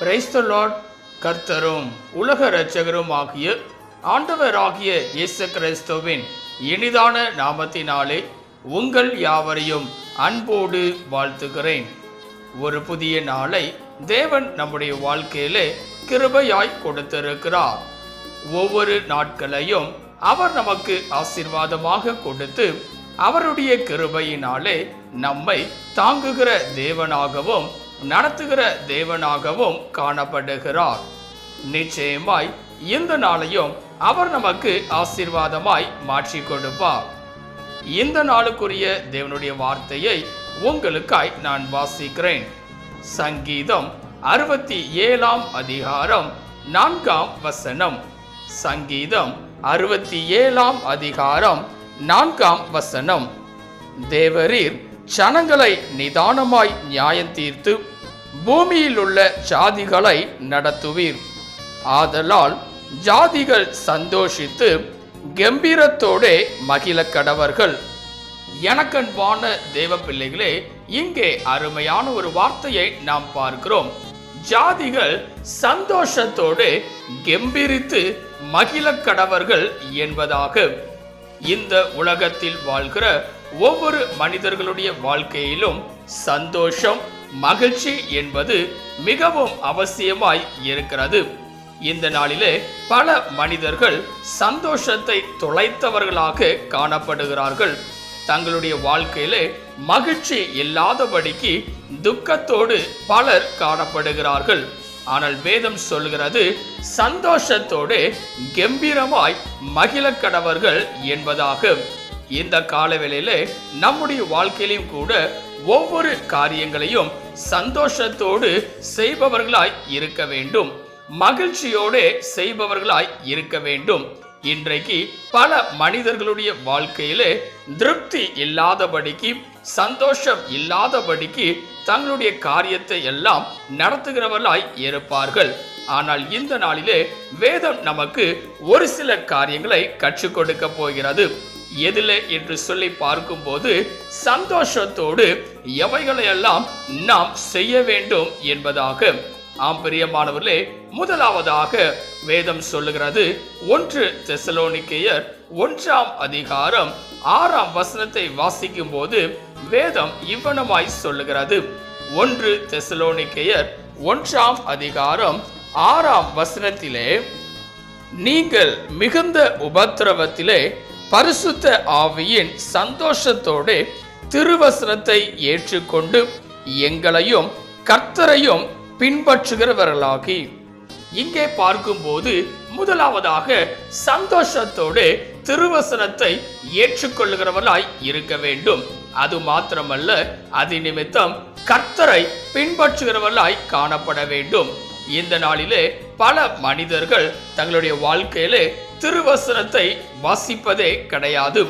Praise the Lord. கர்த்தரும் உலக இரட்சகரும் ஆகிய ஆண்டவராகிய இயேசு கிறிஸ்துவின் இனிதான நாமத்தினாலே உங்கள் யாவரையும் அன்போடு வாழ்த்துகிறேன். ஒரு புதிய நாளை தேவன் நம்முடைய வாழ்க்கையிலே கிருபையாய் கொடுத்திருக்கிறார். ஒவ்வொரு நாட்களையும் அவர் நமக்கு ஆசீர்வாதமாக கொடுத்து அவருடைய கிருபையினாலே நம்மை தாங்குகிற தேவனாகவும் நடத்துகிற தேவனாகவும் காணப்படுகிறார். நிச்சயமாய் இந்த நாளையும் அவர் நமக்கு ஆசீர்வாதமாய் மாற்றி கொடுப்பார். இந்த நாளுக்குரிய தேவனுடைய வார்த்தையை உங்களுக்காய் நான் வாசிக்கிறேன். சங்கீதம் 67 அதிகாரம் 4 சங்கீதம் 67 அதிகாரம் 4 தேவரீர் ஜனங்களை நிதானமாய் நியாயம் தீர்த்து பூமியில் உள்ள ஜாதிகளை நடத்துவீர். ஆதலால் ஜாதிகள் சந்தோஷித்து கம்பீரத்தோடே மகிழ கடவர்கள். எனக்கன்பான தேவ பிள்ளைகளே, இங்கே அருமையான ஒரு வார்த்தையை நாம் பார்க்கிறோம். ஜாதிகள் சந்தோஷத்தோடு கம்பீரித்து மகிழ கடவர்கள் என்பதாக. இந்த உலகத்தில் வாழ்கிற ஒவ்வொரு மனிதர்களுடைய வாழ்க்கையிலும் சந்தோஷம், மகிழ்ச்சி என்பது மிகவும் அவசியமாய் இருக்கிறது. இந்த நாளிலே பல மனிதர்கள் சந்தோஷத்தை தொலைத்தவர்களாக காணப்படுகிறார்கள். தங்களுடைய வாழ்க்கையிலே மகிழ்ச்சி இல்லாதபடிக்கு துக்கத்தோடு பலர் காணப்படுகிறார்கள். ஆனால் வேதம் சொல்கிறது, சந்தோஷத்தோடு கம்பீரமாய் மகிழ கடவர்கள் என்பதாக. இந்த காலவேளையிலே நம்முடைய வாழ்க்கையிலும் கூட ஒவ்வொரு காரியங்களையும் சந்தோஷத்தோடு செய்பவர்களாய் இருக்க வேண்டும், மகிழ்ச்சியோடு செய்பவர்களாய் இருக்க வேண்டும். இன்றைக்கு பல மனிதர்களுடைய வாழ்க்கையிலே திருப்தி இல்லாதபடிக்கு, சந்தோஷம் இல்லாதபடிக்கு தங்களுடைய காரியத்தை எல்லாம் நடத்துகிறவர்களாய் இருப்பார்கள். ஆனால் இந்த நாளிலே வேதம் நமக்கு ஒரு சில காரியங்களை கற்றுக் கொடுக்க போகிறது. எதிலே என்று சொல்லி பார்க்கும்போது, சந்தோஷத்தோடு எவைகளையெல்லாம் நாம் செய்ய வேண்டும் என்பதாக. ஆம் பிரியமானவர்களே, முதலாவதாக வேதம் சொல்லுகிறது 1 தெசலோனிக்கேயர் 1 அதிகாரம் 6 வாசிக்கும் போது வேதம் இவ்வனமாய் சொல்லுகிறது. 1 தெசலோனிக்கேயர் 1 அதிகாரம் 6 நீங்கள் மிகுந்த உபத்திரவத்திலே பரிசுத்த ஆவியின் சந்தோஷத்தோடு திருவசனத்தை ஏற்றுக்கொண்டு எங்களையும் கர்த்தரையும் பின்பற்றுகிறவர்களாகி. இங்கே பார்க்கும்போது முதலாவதாக சந்தோஷத்தோடு திருவசனத்தை ஏற்றுக்கொள்ளுகிறவர்களாய் இருக்க வேண்டும். அது மாத்திரமல்ல, அது நிமித்தம் கர்த்தரை பின்பற்றுகிறவர்களாய் காணப்பட வேண்டும். இந்த நாளிலே பல மனிதர்கள் தங்களுடைய வாழ்க்கையிலே திருவசனத்தை வாசிப்பதே கிடையாது,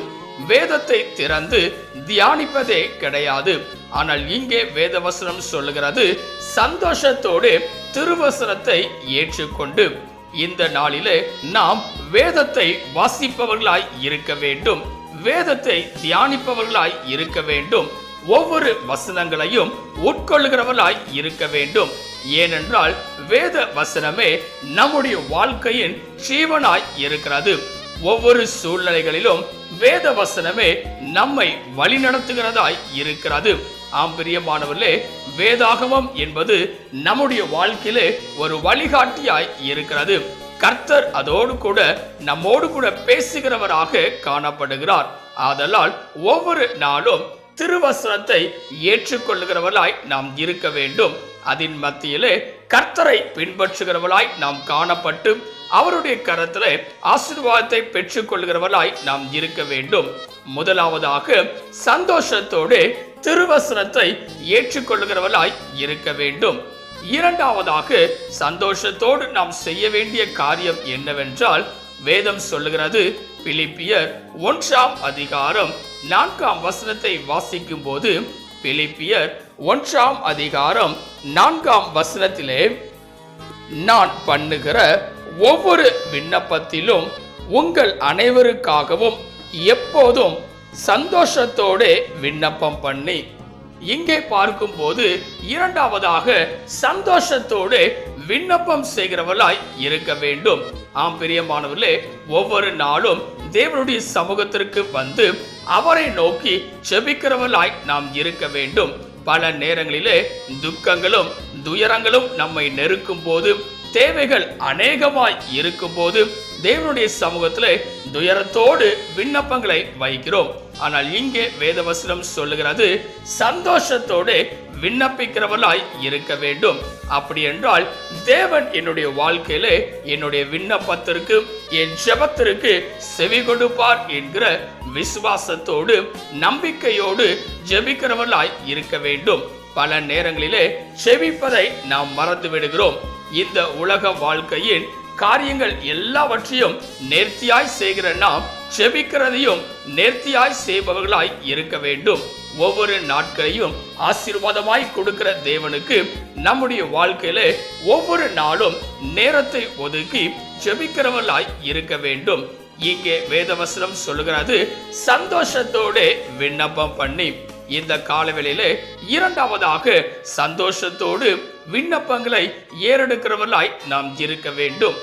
வேதத்தை திறந்து தியானிப்பதே கிடையாது. ஆனால் இங்கே வேதவசனம் சொல்லுகிறது, சந்தோஷத்தோடு திருவசனத்தை ஏற்றுக்கொண்டு இந்த நாளிலே நாம் வேதத்தை வாசிப்பவர்களாய் இருக்க வேண்டும், வேதத்தை தியானிப்பவர்களாய் இருக்க வேண்டும், ஒவ்வொரு வசனங்களையும் உட்கொள்ளுகிறவர்களாய் இருக்க வேண்டும். ஏனென்றால் வேத வசனமே நம்முடைய வாழ்க்கையின் ஜீவனாய் இருக்கிறது. ஒவ்வொரு சூழ்நிலைகளிலும் வேத வசனமே நம்மை வழிநடத்துகிறதாய் இருக்கிறது. ஆம் பிரியமானவர்களே, வேதாகமம் என்பது நம்முடைய வாழ்க்கையிலே ஒரு வழிகாட்டியாய் இருக்கிறது. கர்த்தர் அதோடு கூட நம்மோடு கூட பேசுகிறவராக காணப்படுகிறார். ஆதலால் ஒவ்வொரு நாளும் திருவசனத்தை ஏற்றுக்கொள்ளுகிறவர்களாய் நாம் இருக்க வேண்டும். அதன் மத்தியிலே கர்த்தரை பின்பற்றுகிறவர்களாய் நாம் காணப்பட்டு அவருடைய கரத்திலே ஆசீர்வாதத்தை பெற்றுக் கொள்கிறவர்களாய் நாம் இருக்க வேண்டும். முதலாவதாக சந்தோஷத்தோடு திருவசனத்தை ஏற்றுக்கொள்ளுகிறவர்களாய் இருக்க வேண்டும். இரண்டாவதாக சந்தோஷத்தோடு நாம் செய்ய வேண்டிய காரியம் என்னவென்றால், வேதம் சொல்லுகிறது, பிலிப்பியர் 1 அதிகாரம் 4 வாசிக்கும் போது, பிலிப்பியர் 1 அதிகாரம் 4 நான் பண்ணுகிற ஒவ்வொரு விண்ணப்பத்திலும் உங்கள் அனைவருக்காகவும் எப்போதும் சந்தோஷத்தோடு விண்ணப்பம் பண்ணி. இங்கே பார்க்கும்போது இரண்டாவதாக சந்தோஷத்தோடு விண்ணப்பம் செய்கிறவர்களாய் இருக்க வேண்டும். ஆம் பிரியமானவர்களே, ஒவ்வொரு நாளும் தேவனுடைய சமூகத்திற்கு வந்து அவரை நோக்கி ஜெபிக்கிறவர்களாய் நாம் இருக்க வேண்டும். பல நேரங்களிலே துக்கங்களும் துயரங்களும் நம்மை நெருக்கும் போது, தேவைகள் அநேகமாய் இருக்கும் போது தேவனுடைய சமூகத்திலே துயரத்தோடு விண்ணப்பங்களை வைக்கிறோம். ஆனால் இங்கே வேதவசனம் சொல்லுகிறது, சந்தோஷத்தோடு விண்ணப்பிக்கிறவர்களாய் இருக்க வேண்டும். அப்படி என்றால் தேவன் என்னுடைய வாழ்க்கையிலே என்னுடைய விண்ணப்பத்திற்கு, என் ஜெபத்திற்கு செவி கொடுப்பார் என்கிற விசுவாசத்தோடு நம்பிக்கையோடு ஜெபிக்கிறவர்களாய் இருக்க வேண்டும். பல நேரங்களிலே ஜெபிப்பதை நாம் மறந்து விடுகிறோம். இந்த உலக வாழ்க்கையின் காரியங்கள் எல்லாவற்றையும் நேர்த்தியாய் செய்கிற நாம் ஜெபிக்கிறதையும் நேர்த்தியாய் செய்பவர்களாய் இருக்க வேண்டும். ஒவ்வொரு நாட்களையும் ஆசீர்வாதமாய் கொடுக்கிற தேவனுக்கு நம்முடைய வாழ்க்கையில ஒவ்வொரு நாளும் நேரத்தை ஒதுக்கி ஜெபிக்கிறவர்களாய் இருக்க வேண்டும். இங்கே வேதவசனம் சொல்லுகிறது, சந்தோஷத்தோடு விண்ணப்பம் பண்ணி. இந்த காலவெளியில இரண்டாவதாக சந்தோஷத்தோடு விண்ணப்பங்களை ஏறெடுக்கிறவர்களாய் நாம் இருக்க வேண்டும்.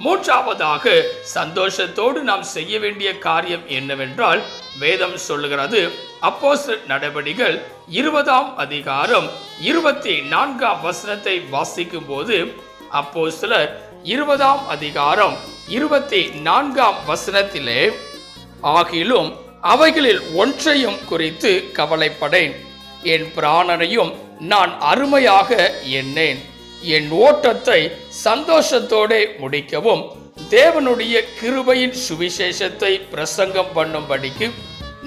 மூன்றாவதாக சந்தோஷத்தோடு நாம் செய்ய வேண்டிய காரியம் என்னவென்றால், வேதம் சொல்லுகிறது, அப்போஸ்தலர் நடபடிகள் 20ஆம் அதிகாரம் 24ஆம் வசனத்தை வாசிக்கும் போது, அப்போஸ்தலர் 20ஆம் அதிகாரம் 24ஆம் வசனத்திலே, ஆகிலும் அவைகளில் ஒன்றையும் குறித்து கவலைப்படேன், என் பிராணனையும் நான் அருமையாக எண்ணேன், என் ஓட்டத்தை சந்தோஷத்தோடு முடிக்கவும் தேவனுடைய கிருபையின் சுவிசேஷத்தை பிரசங்கம் பண்ணும்படிக்கு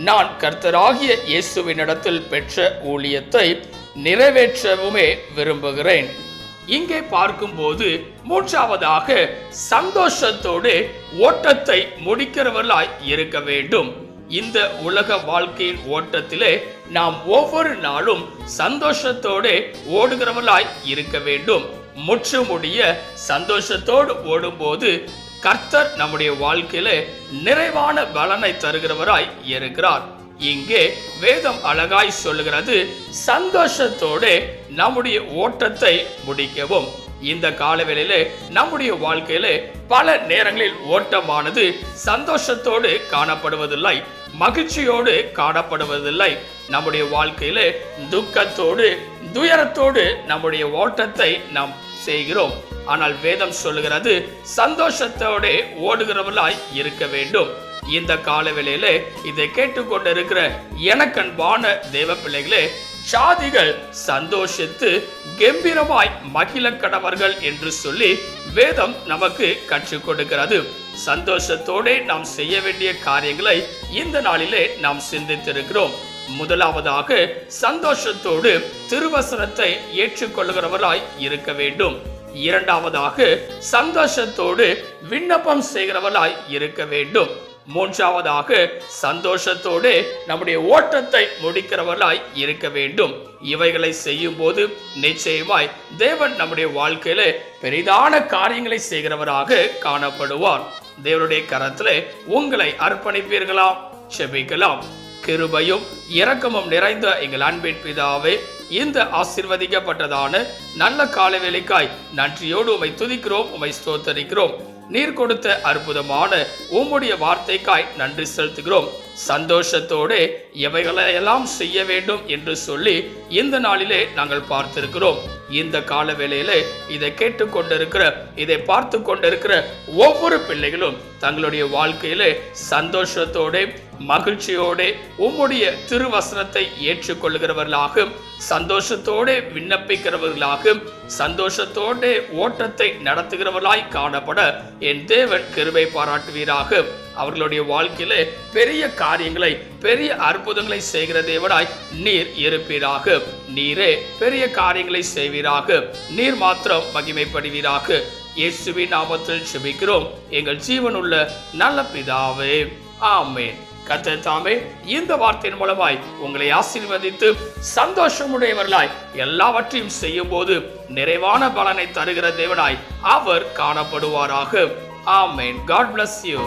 நான் கர்த்தராகிய இயேசுவினிடத்தில் பெற்ற ஊழியத்தை நிறைவேற்றவுமே விரும்புகிறேன். இங்கே பார்க்கும்போது மூன்றாவதாக சந்தோஷத்தோடு ஓட்டத்தை முடிக்கிறவர்களாய் இருக்க வேண்டும். இந்த உலக வாழ்க்கையின் ஓட்டத்திலே நாம் ஒவ்வொரு நாளும் சந்தோஷத்தோடு ஓடுகிறவர்களாய் இருக்க வேண்டும். முற்றுமுடிய சந்தோஷத்தோடு ஓடும்போது கர்த்தர் நம்முடைய வாழ்க்கையில நிறைவான பலனை தருகிறவராய் இருக்கிறார். இங்கே வேதம் அழகாய் சொல்லுகிறது, சந்தோஷத்தோடு நம்முடைய ஓட்டத்தை முடிக்கவும். இந்த காலவேளையில நம்முடைய வாழ்க்கையில பல நேரங்களில் ஓட்டமானது சந்தோஷத்தோடு காணப்படுவதில்லை, மகிழ்ச்சியோடு காணப்படுவதில்லை. நம்முடைய வாழ்க்கையில துக்கத்தோடு துயரத்தோடு நம்முடைய ஓட்டத்தை நாம் செய்கிறோம். ஆனால் வேதம் சொல்லுகிறது, சந்தோஷத்தோடு ஓடுகிறவர்களாய் இருக்க வேண்டும். இந்த காலவேளையில இதை கேட்டுக்கொண்டிருக்கிற எனக்கன்பான தேவ பிள்ளைகளே, சாதிகள் சந்தோஷித்து கம்பீரமாய் மகிழ கடவர்கள் என்று சொல்லி வேதம் நமக்கு கற்றுக் கொடுக்கிறது. சந்தோஷத்தோடு நாம் செய்ய வேண்டிய காரியங்களை இந்த நாளிலே நாம் சிந்தித்திருக்கிறோம். முதலாவதாக சந்தோஷத்தோடு திருவசனத்தை ஏற்றுக்கொள்கிறவர்களாய் இருக்க வேண்டும். இரண்டாவதாக சந்தோஷத்தோடு விண்ணப்பம் செய்கிறவர்களாய் இருக்க வேண்டும். மூன்றாவதாக சந்தோஷத்தோடு நம்முடைய ஓட்டத்தை முடிக்கிறவர்களாய் இருக்க வேண்டும். இவைகளை செய்யும் போது நிச்சயமாய் தேவன் நம்முடைய வாழ்க்கையில பெரிதான காரியங்களை செய்கிறவராக காணப்படுவார். தேவனுடைய கரத்திலே உங்களை அர்ப்பணிப்பீர்களா? செபிக்கலாம். கிருபையும் இரக்கமும் நிறைந்த எங்கள் அன்பின் பிதாவே, இந்த ஆசீர்வதிக்கப்பட்டதான நல்ல காலவேளைக்காய் நன்றியோடு உம்மை துதிக்கிறோம், உம்மை ஸ்தோத்தரிக்கிறோம். நீர் கொடுத்த அற்புதமான உம்முடைய வார்த்தைக்காய் நன்றி செலுத்துகிறோம். சந்தோஷத்தோடு எவைகளையெல்லாம் செய்ய வேண்டும் என்று சொல்லி இந்த நாளிலே நாங்கள் பார்த்திருக்கிறோம். இந்த கால வேளையில இதை கேட்டுக்கொண்டிருக்கிற, இதை பார்த்து கொண்டிருக்கிற ஒவ்வொரு பிள்ளைகளும் தங்களுடைய வாழ்க்கையிலே சந்தோஷத்தோடு மகிழ்ச்சியோடு உம்முடைய திருவசனத்தை ஏற்றுக்கொள்கிறவர்களாக, சந்தோஷத்தோடு விண்ணப்பிக்கிறவர்களாக, சந்தோஷத்தோடு ஓட்டத்தை நடத்துகிறவர்களாய் காணப்பட என் தேவன் கிருபை பாராட்டுவீராக. அவர்களுடைய வாழ்க்கையில பெரிய காரியங்களை, பெரிய அற்புதங்களை செய்கிற தேவனாய் நீர் இருப்பீராக. நீரே பெரிய காரியங்களை செய்வீராக. நீர் மாத்திரம் மகிமைப்படுவீராக. இயேசுவின் நாமத்தில் ஜெபிக்கிறோம் எங்கள் ஜீவனுள்ள நல்ல பிதாவே, ஆமென். கர்த்தர் தாமே இந்த வார்த்தையின் மூலமாய் உங்களை ஆசீர்வதித்து சந்தோஷமுடையவர்களாய் எல்லாவற்றையும் செய்யும் போது நிறைவான பலனை தருகிற தேவனாய் அவர் காணப்படுவாராக. ஆமென். God bless you.